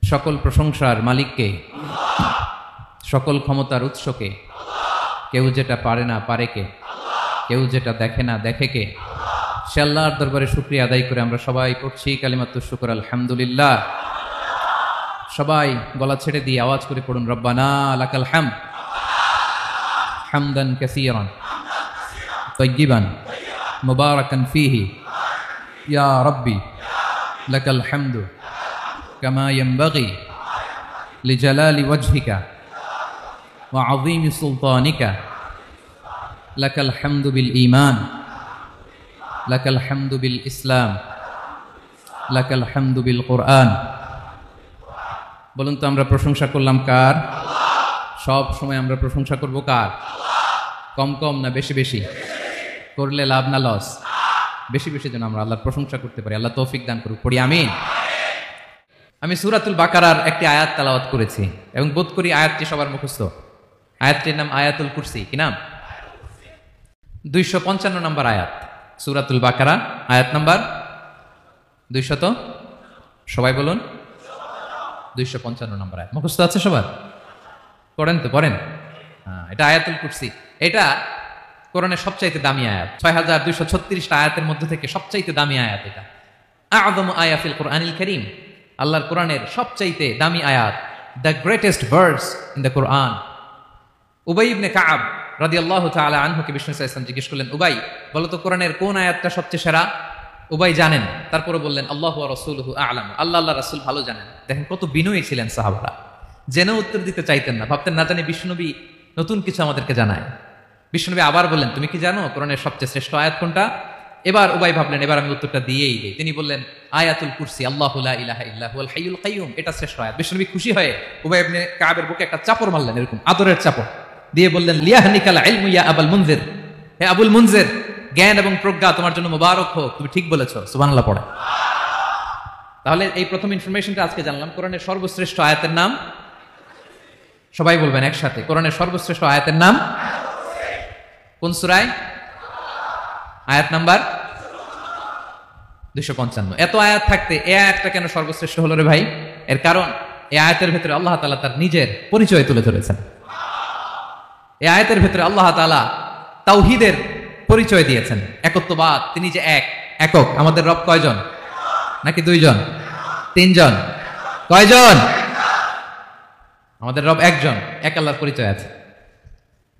সকল প্রশংসার মালিককে, সকল ক্ষমতার উৎসকে। কেউ যেটা পারে না পারে কে, কেউ যেটা দেখে না দেখে কে। সে আল্লাহর দরবারে শুকরিয়া আদায় করে আমরা সবাই পড়ছি কালিমাতুশ শুকর আলহামদুলিল্লাহ। সবাই গলা ছেড়ে দিয়ে আওয়াজ করে পড়ুন রব্বানা লাকাল হামদ হামদান কাসীরান তাইয়িবান মুবারাকান ফীহি ইয়া রাব্বি লাকাল হামদু কামা ইয়ানবাগি লিজালালি ওয়াজহিকা ওয়া আযীমি সুলতানিকা লাকাল হামদু বিল ঈমান লাকাল হামদু বিল ইসলাম লাকাল হামদু বিল কুরআন। বলুন তো আমরা প্রশংসা করলাম কার? সব সময় আমরা প্রশংসা করব কার? কম কম না বেশি বেশি? করলে লাভ না লস? বেশি বেশি যেন আমরা আল্লাহর প্রশংসা করতে পারি। আল্লাহ তৌফিক দান করুক, পড়ি আমিন। আমি সূরাতুল বাকারার একটি আয়াত তেলাওয়াত করেছি এবং বোধ করি আয়াতটি সবার মুখস্থ। আয়াতটির নাম আয়াতুল কুরসি। কি নাম? 255 নম্বর আয়াত সূরাতুল বাকারা, আয়াত নাম্বার 200। সবাই বলুন 255 নম্বর আয়াত। মুখস্থ আছে সবার? পড়েন তো, পড়েন। এটা আয়াতুল কুরসি। এটা কোরআনের সবচাইতে দামি আয়াত। 6236টা আয়াতের মধ্যে থেকে সবচাইতে দামি আয়াত এটা। আযমু আয়া ফিল কুরআনিল কারীম, আল্লাহর কোরআনের সবচাইতে দামি আয়াত, the greatest verse in the Quran. Ubayy ibn Ka'b রাদিয়াল্লাহু তাআলা আনহুকে বিষ্ণু সাল্লাল্লাহু আলাইহি ওয়াসাল্লাম জিজ্ঞেস করলেন, উবাই বলো তো কোরআনের কোন আয়াতটা সবচেয়ে সেরা? উবাই জানেন, তারপরে বললেন আল্লাহু ওয়া রাসূলুহু আ'লাম, আল্লাহ আল্লাহ রাসূল ভালো জানেন। দেখেন কত বিনয়ী ছিলেন সাহাবারা, জেনে উত্তর দিতে চাইতেন না, ভাবতেন না জানি বিষ্ণুনবী নতুন কিছু আমাদেরকে জানায়। বিষ্ণুনবী আবার বললেন, তুমি কি জানো কোরআনের সবচেয়ে শ্রেষ্ঠ আয়াত কোনটা? এবার উবাই ভাবলেন এবার আমি উত্তরটা দিয়েই দিই। তিনি বললেন আয়াতুল কুরসি, আল্লাহু লা ইলাহা ইল্লা হুয়াল হাইয়ুল কাইয়্যুম, এটা শ্রেষ্ঠ আয়াত। বিষ্ণুনবী খুশি হয়ে উবাই ইবনে কাবের বুকে একটা চাপড় মারলেন, এরকম আদরের চাপড় দিয়ে বললেন লিয়াহনিকাল ইলমু ইয়া আবুল মুনজির, হে আবুল মুনজির, জ্ঞান এবং প্রজ্ঞা তোমার জন্য মোবারক হোক, তুমি ঠিক বলেছো। সুবহানাল্লাহ পড়ে। তাহলে এই প্রথম ইনফরমেশনটা আজকে জানলাম। কোরআনের সর্বশ্রেষ্ঠ আয়াতের নাম, সবাই বলবেন একসাথে, কোরআনের সর্বশ্রেষ্ঠ আয়াতের নাম কোন সূরায়? আয়াত নাম্বার 255। এত আয়াত থাকতে এই আয়াতটা কেন সর্বশ্রেষ্ঠ হলো রে ভাই? এর কারণ এই আয়াতের ভিতরে আল্লাহ তাআলা তার নিজের পরিচয় তুলে ধরেছেন। এই আয়াতের ভিতরে আল্লাহ তাআলা তাওহীদের পরিচয় দিয়েছেন, একত্ববাদ, তিনি যে এক, একক। আমাদের রব কয়জন? নাকি দুইজন, তিনজন? কয়জন? আমাদের রব একজন, এক আল্লাহর পরিচয় আছে।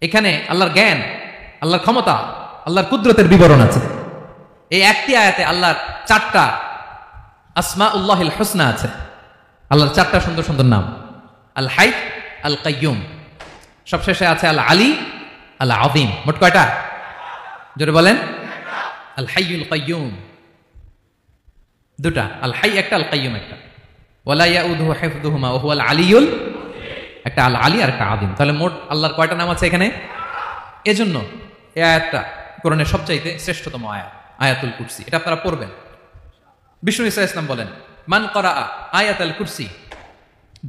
এখানে আল্লাহর জ্ঞান, আল্লাহর ক্ষমতা, আল্লাহর কুদরতের বিবরণ আছে। এই একটি আয়াতে আল্লাহর 4টা আসমাউল্লাহিল হুসনা আছে। আল্লাহর 4টা সুন্দর সুন্দর নাম, আল হাই, আল কাইয়ুম, সবশেষে আছে আল আলী, আল আযীম। মোট কয়টা? জোরে বলেন। আল হাইয়ুল কাইয়ুম 2টা, আল হাই একটা, আল কাইয়ুম একটা। ওয়ালা ইয়াউদুহু হিফযুহুমা ওয়া হুয়াল আলিয়ুল, একটা আল আলী আর একটা আযীম। তাহলে মোট আল্লাহর কয়টা নাম আছে এখানে? এজন্য এই আয়াতটা কোরআনের সবচাইতে শ্রেষ্ঠতম আয়াত, আয়াতুল কুরসি। এটা আপনারা পড়বেন। বিষ্ণু ঈসা ইসলাম বলেন, মান করাআ আয়াতুল কুরসি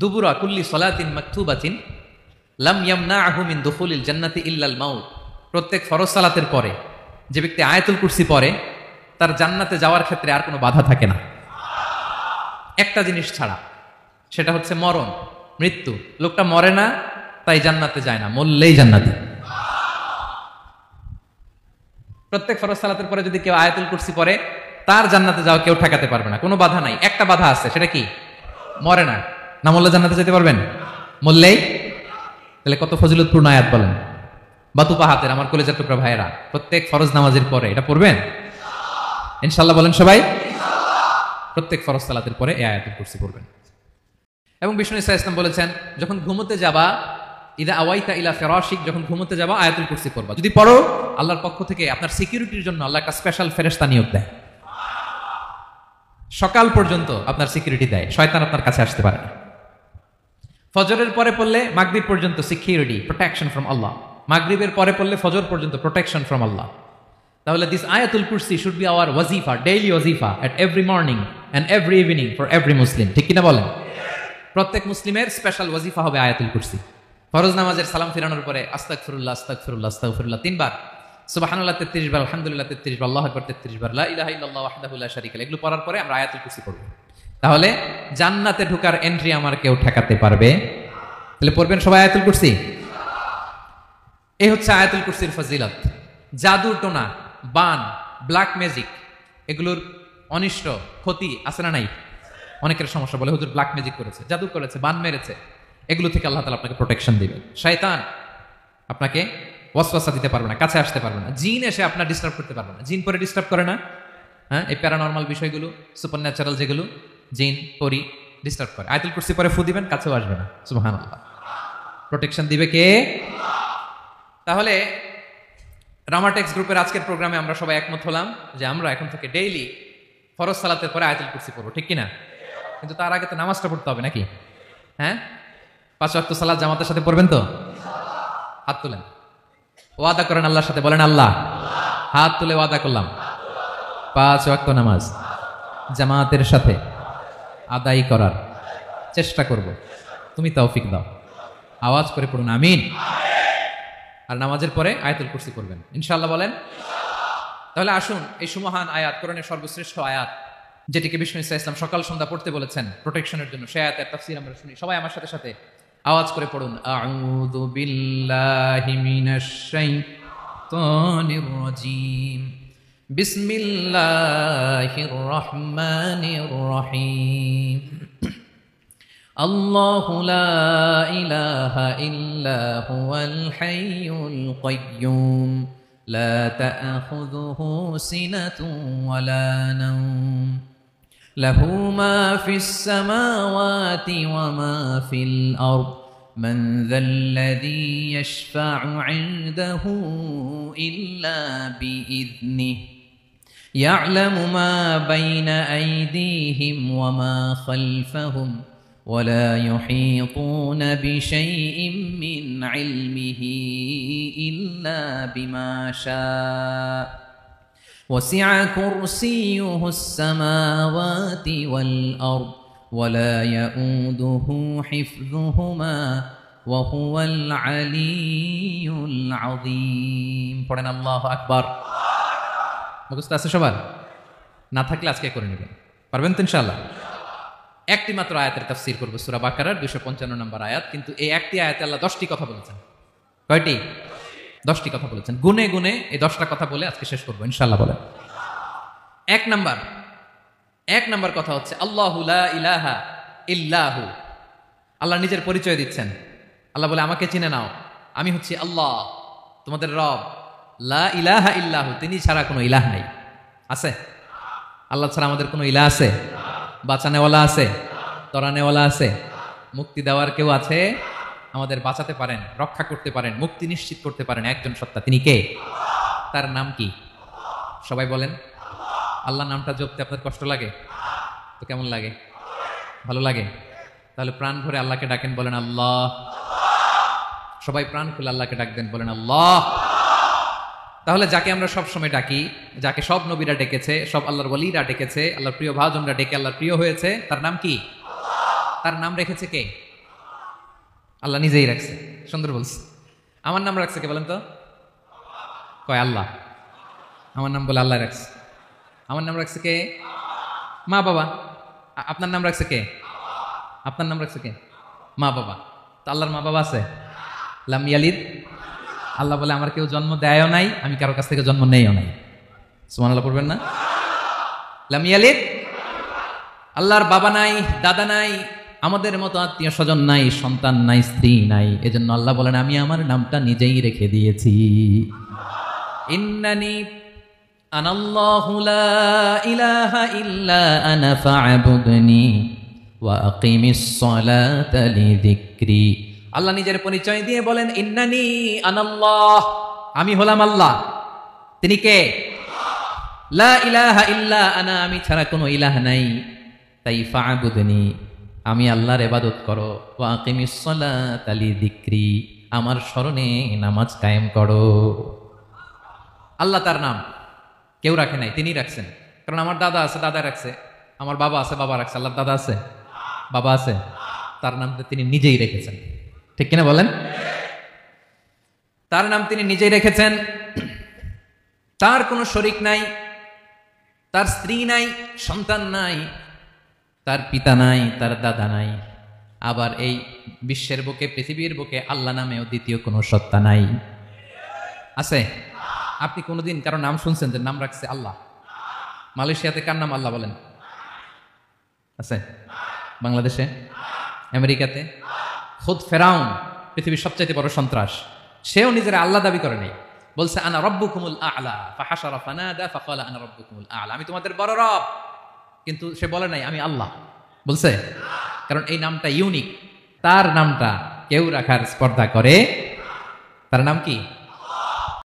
দুবুরা কুল্লি সালাতিন মাকতুবাতিন লাম ইয়ামনাহু মিন দুখুলিল জান্নাতি ইল্লাল মাউত। প্রত্যেক ফরজ সালাতের পরে যে ব্যক্তি আয়াতুল কুরসি পড়ে তার জান্নাতে যাওয়ার ক্ষেত্রে আর কোনো বাধা থাকে না, একটা জিনিস ছাড়া, সেটা হচ্ছে মরণ, মৃত্যু। লোকটা মরে না তাই জান্নাতে যায় না, মরলেই জান্নাতি। প্রত্যেক ফরজ সালাতের পরে যদি কেউ আয়াতুল কুরসি পড়ে তার জান্নাতে যাওয়া কেউ ঠেকাতে পারবে না, কোনো বাধা নাই। একটা বাধা আছে, সেটা কি? মরে না, না মরলে জান্নাতে যেতে পারবেন? মরলেই। তাহলে কত ফজিলতপূর্ণ আয়াত বলেন। বাতুপা হাতের আমার কলেজের টুকরা ভাইয়েরা, প্রত্যেক ফরজ নামাজের পরে এটা পড়বেন ইনশাআল্লাহ। বলেন সবাই, প্রত্যেক ফরজ সালাতের পরে এই আয়াতুল কুরসি পড়বেন। এবং বিষ্ণু ঈসা ইসলাম বলেছেন, যখন ঘুমোতে যাবা, ইদা আওয়াইতা ইলা ফিরাশিক, যখন ঘুমোতে যাবা আয়াতুল কুরসি পড়বা। যদি পড়ো, আল্লাহর পক্ষ থেকে আপনার সিকিউরিটির জন্য আল্লাহ একটা স্পেশাল ফেরেশতা নিয়োগ দেয়। সকাল পর্যন্ত আপনার সিকিউরিটি দেয়, শয়তান আপনার কাছে আসতে পারে না। ফজরের পরে পড়লে মাগরিব পর্যন্ত সিকিউরিটি, প্রোটেকশন ফ্রম আল্লাহ। মাগরিবের পরে পড়লে ফজর পর্যন্ত প্রোটেকশন ফ্রম আল্লাহ। তাহলে this Ayatul Kursi should be our ওয়াজিফা, ডেইলি ওয়াজিফা, at every morning and every evening for every Muslim. ঠিক কিনা বলেন? প্রত্যেক মুসলিমের স্পেশাল ওয়াজিফা হবে আয়াতুল কুরসি। ফরজ নামাজের সালাম ফিরানোর পরে আস্তাগফিরুল্লাহ আস্তাগফিরুল্লাহ আস্তাগফিরুল্লাহ 3 বার, সুবহানাল্লাহ 33 বার, আলহামদুলিল্লাহ 33 বার, আল্লাহু আকবার 33 বার, লা ইলাহা ইল্লাল্লাহ ওয়াহদাহু লা শারীকা লাহু, এগুলো পড়ার পরে আমরা আয়াতুল কুরসি পড়ব। তাহলে জান্নাতে ঢোকার এন্ট্রি আমার কেউ ঠেকাতে পারবে? তাহলে পড়বেন সবাই আয়াতুল কুরসি। এই হচ্ছে আয়াতুল কুরসির ফজিলত। জাদু টোনা, বান, ব্ল্যাক ম্যাজিক, এগুলোর অনিষ্ট ক্ষতি আছে না নাই? অনেকের সমস্যা বলে হুজুর ব্ল্যাক ম্যাজিক করেছে, জাদু করেছে, বান মেরেছে, এগুলো থেকে আল্লাহ তাআলা আপনাকে প্রোটেকশন দিবে। শয়তান আপনাকে ওয়াসওয়াসা দিতে পারবে না, কাছে আসতে পারবে না। জিন এসে আপনার ডিস্টার্ব করতে পারবে না। জিন পরে ডিস্টার্ব করে না? হ্যাঁ, এই প্যারানর্মাল বিষয়গুলো, সুপার ন্যাচারাল যেগুলো, জিন পরি ডিস্টার্ব করে। আয়াতুল কুরসি পরে ফু দিবেন, কাছেও আসবে না। সুবহানাল্লাহ। প্রোটেকশন দিবে কে? তাহলে রামাটেক্স গ্রুপের আজকের প্রোগ্রামে আমরা সবাই একমত হলাম যে আমরা এখন থেকে ডেইলি ফরজ সালাতের পরে আয়াতুল কুরসি পড়বো, ঠিক কিনা? কিন্তু তার আগে তো নামাজটা পড়তে হবে নাকি? হ্যাঁ, 5 ওয়াক্ত সালাত জামাতের সাথে পড়বেন তো? হাত তুলেন, ওয়াদা করেন আল্লাহর সাথে, বলেন আল্লাহ, হাত তুলে ওয়াদা করলাম 5 ওয়াক্ত নামাজ জামাতের সাথে আদায় করার চেষ্টা করব, তুমি তৌফিক দাও। আওয়াজ করে পড়ুন আমিন। আর নামাজের পরে আয়াতুল কুরসি করবেন ইনশাআল্লাহ, বলেন। তাহলে আসুন এই সুমহান আয়াত, কোরআনের সর্বশ্রেষ্ঠ আয়াত, যেটিকে বিষ্ণু ইসা ইসলাম সকাল সন্ধ্যা পড়তে বলেছেন প্রোটেকশনের জন্য, সেই আয়াতের তাফসীর আমরা শুনি। সবাই আমার সাথে সাথে আওয়াজ করে পড়ুন, আউযু বিল্লাহি মিনাশ শাইতানির রাজীম, বিসমিল্লাহির রহমানির রহিম। আল্লাহু লা ইলাহা ইল্লা হুয়াল হাইয়ুল কাইয়্যুম লা তা'খুযুহু সিনাতুন ওয়ালা নাওম লাহু মা ফিস সামাওয়াতি ওয়া মা ফিল আরদ মান যাল্লাযী ইয়াশফা'ু 'ইনদাহু ইল্লা বিইذনিহি ইয়া'লামু মা বাইনা আইদিহিম ওয়া মা খালফাহুম ولا يحيطون بشيء من علمه إلا بما شاء وسع كرسيه السماوات والأرض ولا يؤوده حفظهما وهو العلي العظيم পড়েন আল্লাহু আকবার। মুখস্থ আছে সবার? না থাকলে আজকে করে নেবেন, পারবেন তো ইনশাআল্লাহ। একটি মাত্র আয়াতের তাফসীর করব, সূরা বাকারার 255 নম্বর আয়াত। কিন্তু এই একটি আয়াতে আল্লাহ 10টি কথা বলেছেন। কয়টি? 10টি কথা বলেছেন। গুনে গুনে এই 10টা কথা বলে আজকে শেষ করব ইনশাআল্লাহ, বলেন। এক নাম্বার কথা হচ্ছে আল্লাহু লা ইলাহা ইল্লাহু। আল্লাহ নিজের পরিচয় দিচ্ছেন। আল্লাহ বলে আমাকে চিনে নাও, আমি হচ্ছি আল্লাহ তোমাদের রব। লা ইলাহা ইল্লাহু, তিনি ছাড়া কোনো ইলাহ নাই। আছে? আল্লাহ ছাড়া আমাদের কোনো ইলাহ আছে? বাঁচানেওয়ালা আছে? তরানেওয়ালা আছে? মুক্তি দেওয়ার কেউ আছে? আমাদের বাঁচাতে পারেন, রক্ষা করতে পারেন, মুক্তি নিশ্চিত করতে পারেন একজন সত্তা, তিনি কে? তার নাম কি? সবাই বলেন। আল্লাহ নামটা জপতে আপনার কষ্ট লাগে তো কেমন লাগে? ভালো লাগে? তাহলে প্রাণ ভরে আল্লাহকে ডাকেন, বলেন আল্লাহ। সবাই প্রাণ খুলে আল্লাহকে ডাক দেন, বলেন আল্লাহ। তাহলে যাকে আমরা সব সময় ডাকি, যাকে সব নবীরা ডেকেছে, সব আল্লাহর ওয়ালিরা ডেকেছে, আল্লাহর প্রিয় ভাজনরা ডেকে আল্লাহর প্রিয় হয়েছে, তার নাম কি? তার নাম রেখেছে কে? আল্লাহ নিজেই রাখছে। সুন্দর বলছে। আমার নাম রাখছে কে বলেন তো? কয় আল্লাহ। আমার নাম বলে আল্লাহ রাখছে। আমার নাম রাখছে কে? মা বাবা। আপনার নাম রাখছে কে? আপনার নাম রাখছে কে? মা বাবা। তো আল্লাহর মা বাবা আছে? লাম ইয়ালিদ। আল্লাহ বলে আমার কেউ জন্ম দেয়ও নাই, আমি কারো কাছ থেকে জন্ম নেইও নাই। সুবহানাল্লাহ পড়বেন না? লাম ইয়ালিদ। আল্লাহর বাবা নাই, দাদা নাই, আমাদের মতো আত্মীয় স্বজন নাই, সন্তান নাই, স্ত্রী নাই। এজন্য আল্লাহ বলেন আমি আমার নামটা নিজেই রেখে দিয়েছি। ইন্নানি আনাল্লাহু লা ইলাহা ইল্লা আনা ফা'বুদনি ওয়া আকিমিস সালাতা লিযিকরি। আল্লাহ নিজের পরিচয় দিয়ে বলেন ইন্নানি আনাল্লাহ, আমি হলাম আল্লাহ। তিনি কে? লা ইলাহা ইল্লা আনা, আমি ছাড়া কোনো ইলাহ নাই। তাই ফা'বুদনি, আমি আল্লাহর ইবাদত করো। ওয়া আকিমিস সালাতা লিযিকরি, আমার স্মরণে নামাজ কায়েম করো। আল্লাহ তার নাম কেউ রাখে নাই, তিনি রাখছেন। কারণ আমার দাদা আছে, দাদা রাখছে। আমার বাবা আছে, বাবা রাখছে। আল্লাহর দাদা আছে, বাবা আছে, তার নাম তিনি নিজেই রেখেছেন। ঠিক কিনা বলেন? তার নাম তিনি নিজেই রেখেছেন। তার কোনো শরীক নাই, তার স্ত্রী নাই, সন্তান নাই, তার পিতা নাই, তার দাদা নাই। আবার এই বিশ্বের বুকে, পৃথিবীর বুকে আল্লাহ নামেও দ্বিতীয় কোনো সত্তা নাই। আছে? আপনি কোনোদিন কারো নাম শুনছেন যে নাম রাখছে আল্লাহ? মালয়েশিয়াতে কার নাম আল্লাহ বলেন? আছে? বাংলাদেশে? আমেরিকাতে? খুদ ফেরাউন, পৃথিবীর সবচাইতে বড় সন্ত্রাস, সেও নিজের আল্লাহ দাবি করে নাই। বলছে আনা রব্বুকুমুল আ'লা, ফাহাশারা ফানাদা ফাকালা আনা রব্বুকুমুল আ'লা, আমি তোমাদের বড় রব। কিন্তু সে বলে নাই আমি আল্লাহ। বলছে? কারণ এই নামটা ইউনিক। তার নামটা কেউ রাখার স্পর্ধা করে। তার নাম কি?